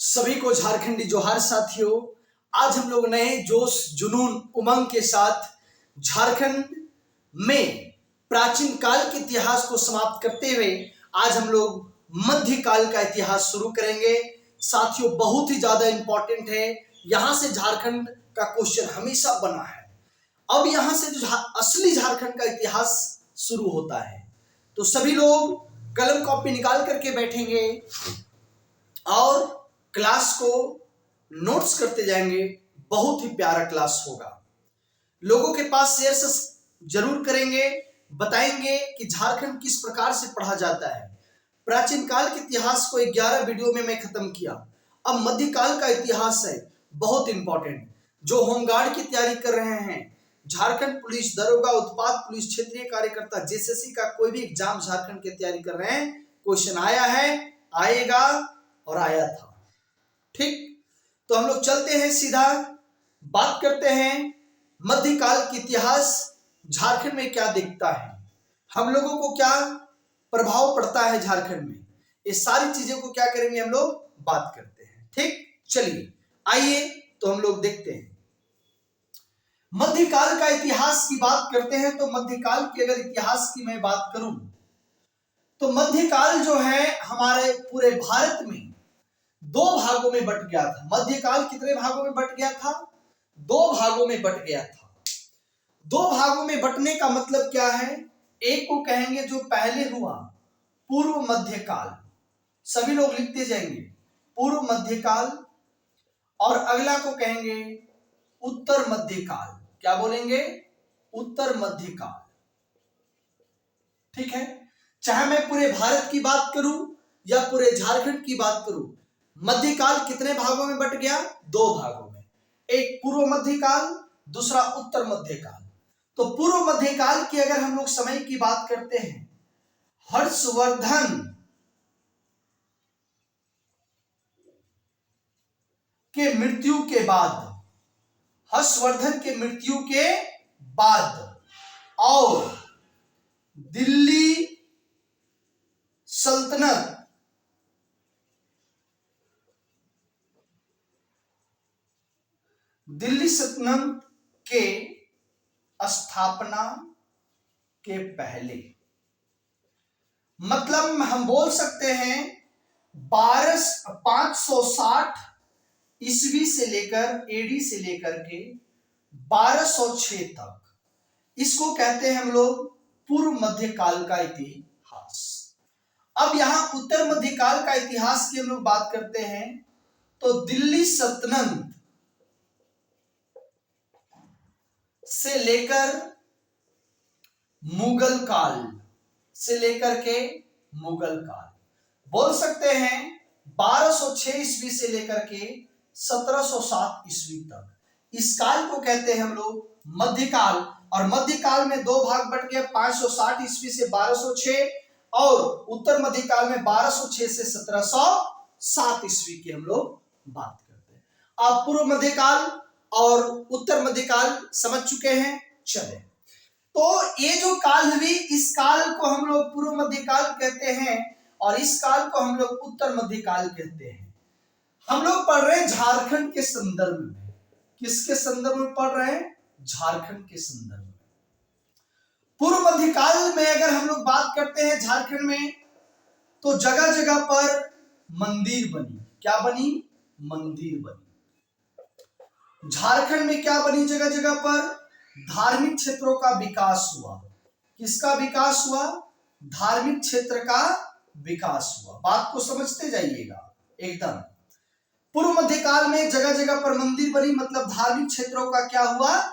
सभी को झारखंडी जोहार साथियों। आज हम लोग नए जोश जुनून उमंग के साथ झारखंड में प्राचीन काल के इतिहास को समाप्त करते हुए आज हम लोग मध्यकाल का इतिहास शुरू करेंगे। साथियों बहुत ही ज्यादा इंपॉर्टेंट है, यहां से झारखंड का क्वेश्चन हमेशा बना है। अब यहां से जो असली झारखंड का इतिहास शुरू होता है, तो सभी लोग कलम कॉपी निकाल करके बैठेंगे और क्लास को नोट्स करते जाएंगे। बहुत ही प्यारा क्लास होगा। लोगों के पास शेयर जरूर करेंगे, बताएंगे कि झारखंड किस प्रकार से पढ़ा जाता है। प्राचीन काल के इतिहास को 11 वीडियो में मैं खत्म किया। अब मध्यकाल का इतिहास है, बहुत इंपॉर्टेंट। जो होमगार्ड की तैयारी कर रहे हैं, झारखंड पुलिस, दरोगा, उत्पाद पुलिस, क्षेत्रीय कार्यकर्ता, जेएसएससी का कोई भी एग्जाम झारखंड की तैयारी कर रहे हैं, क्वेश्चन आया है, आएगा और आया था। ठीक, तो हम लोग चलते हैं, सीधा बात करते हैं मध्यकाल के इतिहास। झारखंड में क्या दिखता है, हम लोगों को क्या प्रभाव पड़ता है झारखंड में, ये सारी चीजों को क्या करेंगे हम लोग बात करते हैं। ठीक, चलिए आइए तो हम लोग देखते हैं मध्यकाल का इतिहास की बात करते हैं। तो मध्यकाल के अगर इतिहास की मैं बात करूं तो मध्यकाल जो है हमारे पूरे भारत में 2 भागों में बट गया था। मध्यकाल कितने भागों में बट गया था? 2 भागों में बट गया था। 2 भागों में बटने का मतलब क्या है? एक को कहेंगे जो पहले हुआ पूर्व मध्यकाल, सभी लोग लिखते जाएंगे पूर्व मध्यकाल, और अगला को कहेंगे उत्तर मध्यकाल। क्या बोलेंगे? उत्तर मध्यकाल। ठीक है, चाहे मैं पूरे भारत की बात करूं या पूरे झारखंड की बात करूं, मध्यकाल कितने भागों में बट गया? 2 भागों में, एक पूर्व मध्यकाल, दूसरा उत्तर मध्यकाल। तो पूर्व मध्यकाल की अगर हम लोग समय की बात करते हैं, हर्षवर्धन के मृत्यु के बाद, हर्षवर्धन के मृत्यु के बाद और दिल्ली सल्तनत के स्थापना के पहले, मतलब हम बोल सकते हैं 560 ईस्वी से लेकर एडी से लेकर के 1206 तक, इसको कहते हैं हम लोग पूर्व मध्यकाल का इतिहास। अब यहां उत्तर मध्यकाल का इतिहास की हम लोग बात करते हैं, तो दिल्ली सल्तनत से लेकर मुगल काल, से लेकर के मुगल काल, बोल सकते हैं 1206 ईस्वी से लेकर के 1707 ईस्वी तक, इस काल को कहते हैं हम लोग मध्यकाल। और मध्यकाल में 2 भाग बट गए, 560 ईस्वी से 1206, और उत्तर मध्यकाल में 1206 से 1707 ईस्वी की हम लोग बात करते हैं। आप पूर्व मध्यकाल और उत्तर मध्यकाल समझ चुके हैं। चले, तो ये जो काल हुई, इस काल को हम लोग पूर्व मध्यकाल कहते हैं और इस काल को हम लोग उत्तर मध्यकाल कहते हैं। हम लोग पढ़ रहे हैं झारखंड के संदर्भ में। किसके संदर्भ में पढ़ रहे हैं? झारखंड के संदर्भ में। पूर्व मध्यकाल में अगर हम लोग बात करते हैं झारखंड में, तो जगह जगह पर मंदिर बनी। क्या बनी? मंदिर बनी। झारखंड में क्या बनी? जगह जगह पर धार्मिक क्षेत्रों का विकास हुआ। किसका विकास हुआ? धार्मिक क्षेत्र का विकास हुआ। बात को समझते जाइएगा एकदम। पूर्व मध्यकाल में जगह जगह पर मंदिर बनी, मतलब धार्मिक क्षेत्रों का क्या हुआ?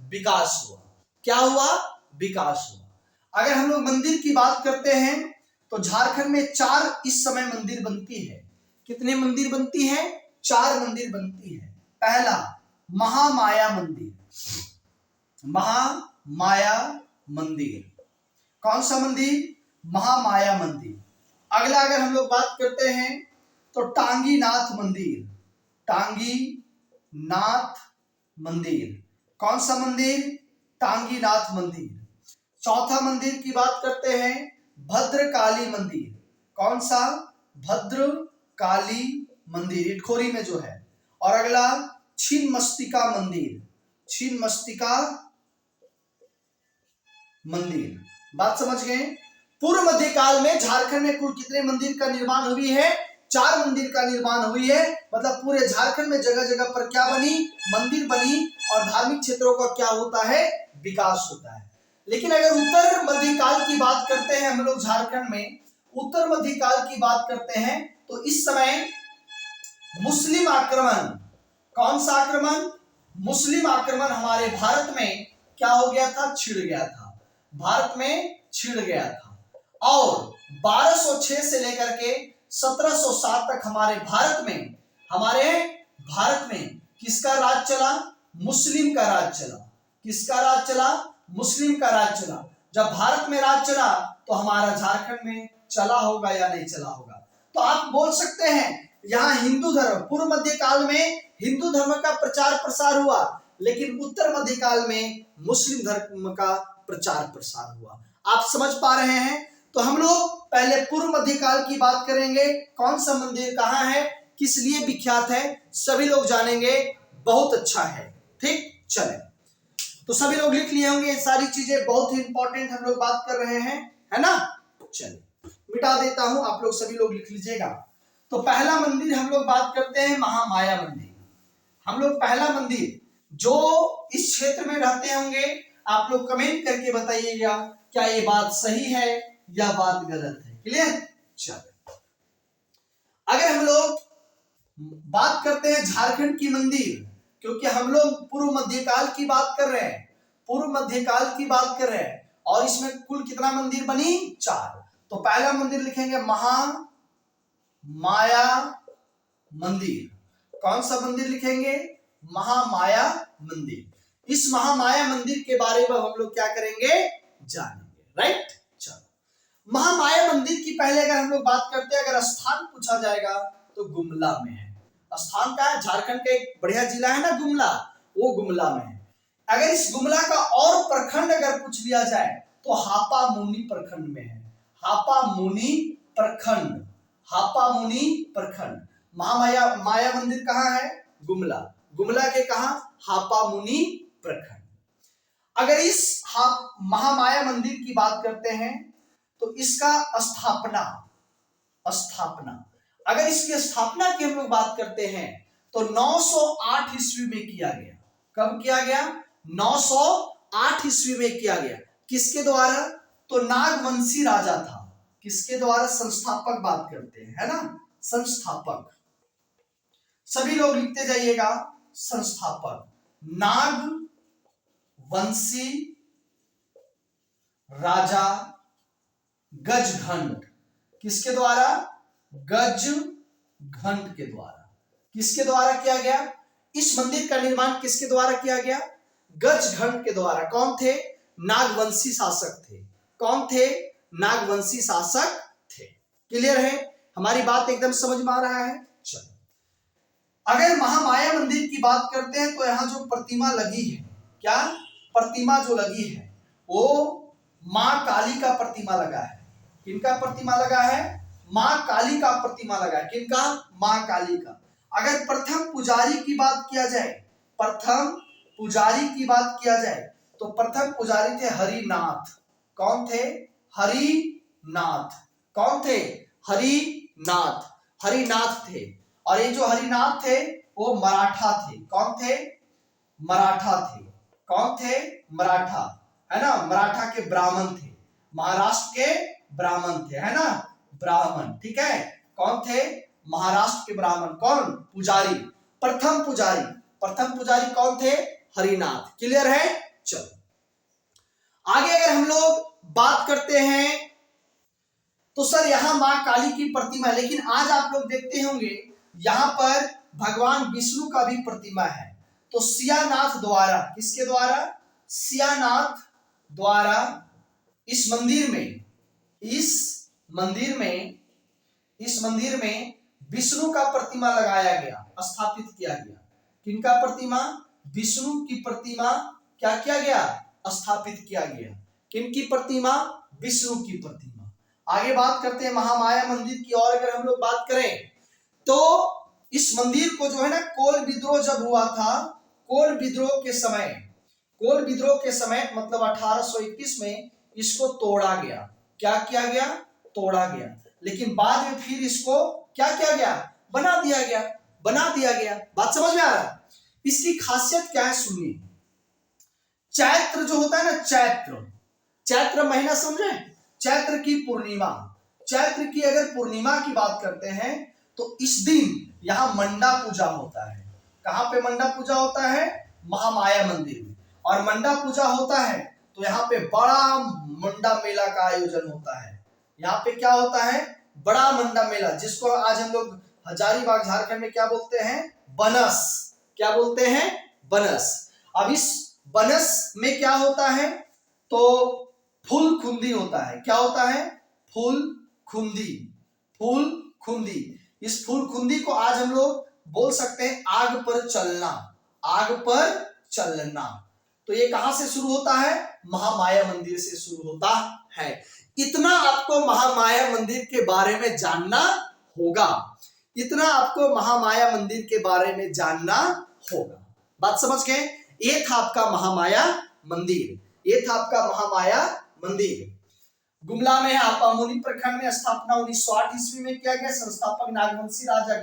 विकास हुआ। क्या हुआ? विकास हुआ। अगर हम लोग मंदिर की बात करते हैं, तो झारखंड में 4 इस समय मंदिर बनती है। कितने मंदिर बनती है? 4 मंदिर बनती है। पहला महामाया मंदिर, महामाया मंदिर। कौन सा मंदिर? महामाया मंदिर। अगला अगर हम लोग बात करते हैं, तो टांगीनाथ मंदिर, टांगीनाथ मंदिर। कौन सा मंदिर? टांगीनाथ मंदिर। चौथा मंदिर की बात करते हैं, भद्रकाली मंदिर। कौन सा? भद्रकाली मंदिर, इटखोरी में जो है। और अगला छिन्नमस्तिका मंदिर, छिन्नमस्तिका मंदिर। बात समझ गए। पूर्व मध्यकाल में झारखंड में कुल कितने मंदिर का निर्माण हुई है? 4 मंदिर का निर्माण हुई है। मतलब पूरे झारखंड में जगह जगह पर क्या बनी? मंदिर बनी। और धार्मिक क्षेत्रों का क्या होता है? विकास होता है। लेकिन अगर उत्तर मध्यकाल की बात करते हैं हम लोग झारखंड में, उत्तर मध्यकाल की बात करते हैं तो इस समय मुस्लिम आक्रमण, कौन सा आक्रमण? मुस्लिम आक्रमण हमारे भारत में क्या हो गया था? छिड़ गया था, भारत में छिड़ गया था। और 1206 से लेकर के 1707 तक हमारे भारत में किसका राज चला? मुस्लिम का राज चला। किसका राज चला? मुस्लिम का राज चला। जब भारत में राज चला तो हमारा झारखंड में चला होगा या नहीं चला होगा? तो आप बोल सकते हैं यहाँ हिंदू धर्म, पूर्व मध्यकाल में हिंदू धर्म का प्रचार प्रसार हुआ, लेकिन उत्तर मध्यकाल में मुस्लिम धर्म का प्रचार प्रसार हुआ। आप समझ पा रहे हैं? तो हम लोग पहले पूर्व मध्यकाल की बात करेंगे। कौन सा मंदिर कहाँ है, किस लिए विख्यात है, सभी लोग जानेंगे। बहुत अच्छा है, ठीक। चले, तो सभी लोग लिख लिए होंगे ये सारी चीजें, बहुत ही इंपॉर्टेंट हम लोग बात कर रहे हैं, है ना। चलिए मिटा देता हूं, आप लोग सभी लोग लिख लीजिएगा। तो पहला मंदिर हम लोग बात करते हैं महामाया मंदिर। हम लोग पहला मंदिर, जो इस क्षेत्र में रहते होंगे आप लोग कमेंट करके बताइएगा क्या ये बात सही है या बात गलत है। क्लियर? चलो, अगर हम लोग बात करते हैं झारखंड की मंदिर, क्योंकि हम लोग पूर्व मध्यकाल की बात कर रहे हैं, पूर्व मध्यकाल की बात कर रहे हैं, और इसमें कुल कितना मंदिर बनी? 4। तो पहला मंदिर लिखेंगे महामाया मंदिर। कौन सा मंदिर लिखेंगे? महामाया मंदिर। इस महामाया मंदिर के बारे में हम लोग क्या करेंगे? जानेंगे, राइट। चलो, महामाया मंदिर की पहले अगर हम लोग बात करते हैं, अगर स्थान पूछा जाएगा तो गुमला में है। स्थान का है, झारखंड का एक बढ़िया जिला है ना गुमला, वो गुमला में है। अगर इस गुमला का और प्रखंड अगर पूछ लिया जाए तो हापामुनी प्रखंड में है। हापामुनी प्रखंड, हापामुनी प्रखंड। माया मंदिर कहाँ है? गुमला। गुमला के कहा? हापामुनी प्रखंड। अगर इस महामाया मंदिर की बात करते हैं तो इसका स्थापना अगर इसकी स्थापना की हम लोग बात करते हैं तो 908 ईस्वी में किया गया। कब किया गया? 908 ईस्वी में किया गया। किसके द्वारा? तो नागवंशी राजा था। किसके द्वारा? संस्थापक बात करते हैं, है ना, संस्थापक। सभी लोग लिखते जाइएगा, संस्थापक नागवंशी राजा गजघंट। किसके द्वारा? गजघंट के द्वारा। किसके द्वारा किया गया? इस मंदिर का निर्माण किसके द्वारा किया गया? गजघंट के द्वारा। कौन थे? नागवंशी शासक थे। कौन थे? नागवंशी शासक थे। क्लियर है? हमारी बात एकदम समझ में आ रहा है? चलो, अगर महामाया मंदिर की बात करते हैं तो यहां जो प्रतिमा लगी है, क्या प्रतिमा जो लगी है, वो मां काली का प्रतिमा लगा है। किनका प्रतिमा लगा है? मां काली का प्रतिमा लगा है। किनका? मां काली का। अगर प्रथम पुजारी की बात किया जाए, प्रथम पुजारी की बात किया जाए तो प्रथम पुजारी थे हरिनाथ। कौन थे? हरिनाथ। कौन थे? हरिनाथ। हरिनाथ थे। और ये जो हरिनाथ थे वो मराठा थे। कौन थे? मराठा थे। कौन थे? मराठा, है ना, मराठा के ब्राह्मण थे, महाराष्ट्र के ब्राह्मण थे, है ना, ब्राह्मण। ठीक है, कौन थे? महाराष्ट्र के ब्राह्मण। कौन? पुजारी, प्रथम पुजारी। प्रथम पुजारी कौन थे? हरिनाथ। क्लियर है? चलो आगे अगर हम लोग बात करते हैं तो सर यहां मां काली की प्रतिमा, लेकिन आज आप लोग देखते होंगे यहां पर भगवान विष्णु का भी प्रतिमा है। तो सियानाथ द्वारा, किसके द्वारा? सियानाथ द्वारा इस मंदिर में विष्णु का प्रतिमा लगाया गया, स्थापित किया गया। किनका प्रतिमा? विष्णु की प्रतिमा क्या किया गया? स्थापित किया गया। किनकी प्रतिमा? विष्णु की प्रतिमा। आगे बात करते हैं महामाया मंदिर की। और अगर हम लोग बात करें तो इस मंदिर को जो है ना, कोल विद्रोह जब हुआ था, कोल विद्रोह के समय मतलब 1821 में इसको तोड़ा गया। क्या किया गया? तोड़ा गया। लेकिन बाद में फिर इसको क्या किया गया? बना दिया गया। बात समझ में आ रहा है? इसकी खासियत क्या है सुनिए। चैत्र जो होता है ना, चैत्र महीना समझे, चैत्र की अगर पूर्णिमा की बात करते हैं तो इस दिन यहाँ मंडा पूजा होता है। कहाँ पे मंडा पूजा होता है? महामाया मंदिर में। और मंडा पूजा होता है तो यहाँ पे बड़ा मंडा मेला का आयोजन होता है। यहाँ पे क्या होता है? बड़ा मंडा मेला, जिसको आज हम लोग हजारीबाग झारखंड में क्या बोलते हैं? बनस। क्या बोलते हैं? बनस। अब इस बनस में क्या होता है? तो फूल खुंदी होता है। क्या होता है? फूल खुंदी। इस फूल खुंदी को आज हम लोग बोल सकते हैं आग पर चलना। तो ये कहां से शुरू होता है? महामाया मंदिर से शुरू होता है। इतना आपको महामाया मंदिर के बारे में जानना होगा। बात समझ गए? ये था आपका महामाया मंदिर। गुमला में आपामुनि प्रखंड में स्थापना 1908 ईस्वी में किया गया। संस्थापक नागवंशी राजा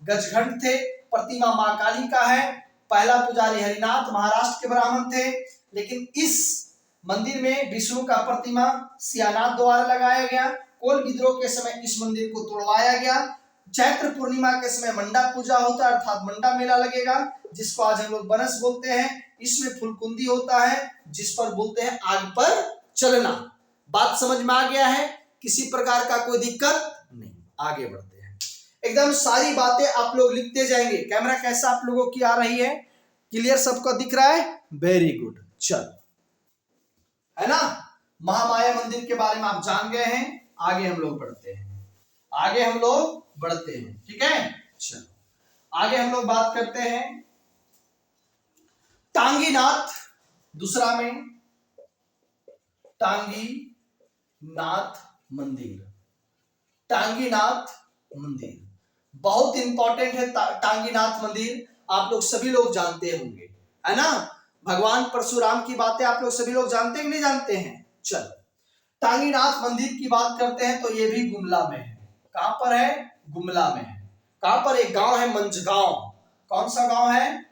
गजघंट थे। प्रतिमा मां काली का है। पहला पुजारी हरिनाथ महाराष्ट्र के ब्राह्मण थे। लेकिन इस मंदिर में विष्णु का प्रतिमा सियानाथ द्वारा लगाया गया। कोल विद्रोह के समय इस मंदिर को तोड़वाया गया। चैत्र पूर्णिमा के समय मंडा पूजा होता है, अर्थात मंडा मेला लगेगा, जिसको आज हम लोग बनस बोलते हैं। इसमें फुलकुंदी होता है, जिस पर बोलते हैं आग पर चलना। बात समझ में आ गया है? किसी प्रकार का कोई दिक्कत नहीं। आगे बढ़ते हैं। एकदम सारी बातें आप लोग लिखते जाएंगे। कैमरा कैसा आप लोगों की आ रही है? क्लियर सबको दिख रहा है? Very good. चल, है ना? महामाया मंदिर के बारे में आप जान गए हैं। आगे हम लोग बढ़ते हैं। ठीक है, चलो आगे हम लोग बात करते हैं टांगीनाथ। दूसरा में टांगीनाथ मंदिर बहुत इंपॉर्टेंट है। टांगीनाथ मंदिर आप लोग सभी लोग जानते होंगे, है ना? भगवान परशुराम की बातें आप लोग सभी लोग जानते हैं कि नहीं जानते हैं? चलो, टांगीनाथ मंदिर की बात करते हैं तो ये भी गुमला में है। कहां पर है? गुमला में है। कहां पर? एक गांव है मंझगांव। कौन सा गांव है?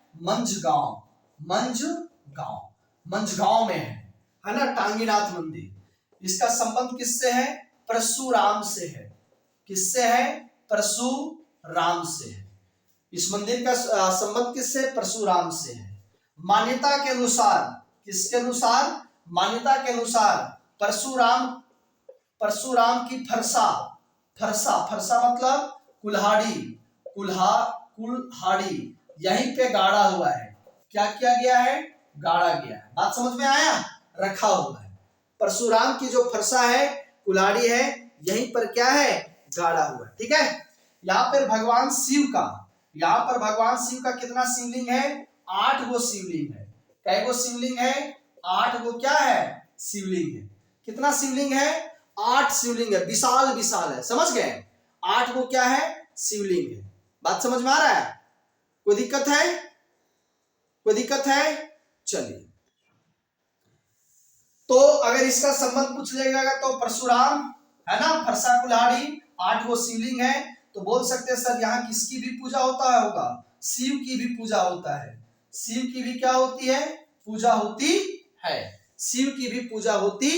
मंझगांव में है ना टांगीनाथ मंदिर। इसका संबंध किससे है? परशुराम से है। किससे है? परशुराम से है। इस मंदिर का संबंध किससे? परशुराम से है। मान्यता के अनुसार, किसके अनुसार? मान्यता के अनुसार परशुराम की फरसा मतलब कुल्हाड़ी यहीं पे गाड़ा हुआ है। क्या किया गया है? गाड़ा गया है। बात समझ में आया? रखा हुआ है। परशुराम की जो फरसा है, कुल्हाड़ी है, यहीं पर क्या है? गाड़ा हुआ है। ठीक है। यहाँ पर भगवान शिव का कितना शिवलिंग है? 8 गो शिवलिंग है। कै गो शिवलिंग है? 8 गो क्या है? शिवलिंग है। कितना शिवलिंग है? 8 शिवलिंग है। विशाल है। समझ गए? 8 गो क्या है? शिवलिंग है। बात समझ में आ रहा है? कोई दिक्कत है? चलिए, तो अगर इसका संबंध पूछ लेगा तो परशुराम, है ना, फरसा कुल्हाड़ी, 8 गो शिवलिंग है, तो बोल सकते हैं सर यहाँ किसकी भी पूजा होगा? शिव की भी पूजा होता है। शिव की भी क्या होती है? पूजा होती है। शिव की भी पूजा होती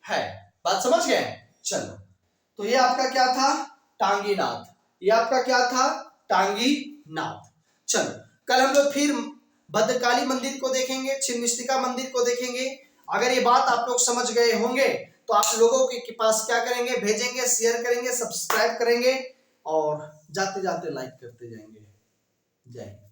है। बात समझ गए? चलो, तो ये आपका क्या था? टांगीनाथ। चलो, कल हम लोग फिर भद्रकाली मंदिर को देखेंगे, छिन्नमस्तिका मंदिर को देखेंगे। अगर ये बात आप लोग समझ गए होंगे तो आप लोगों के पास क्या करेंगे? भेजेंगे, शेयर करेंगे, सब्सक्राइब करेंगे और जाते जाते लाइक करते जाएंगे। जय हिंद।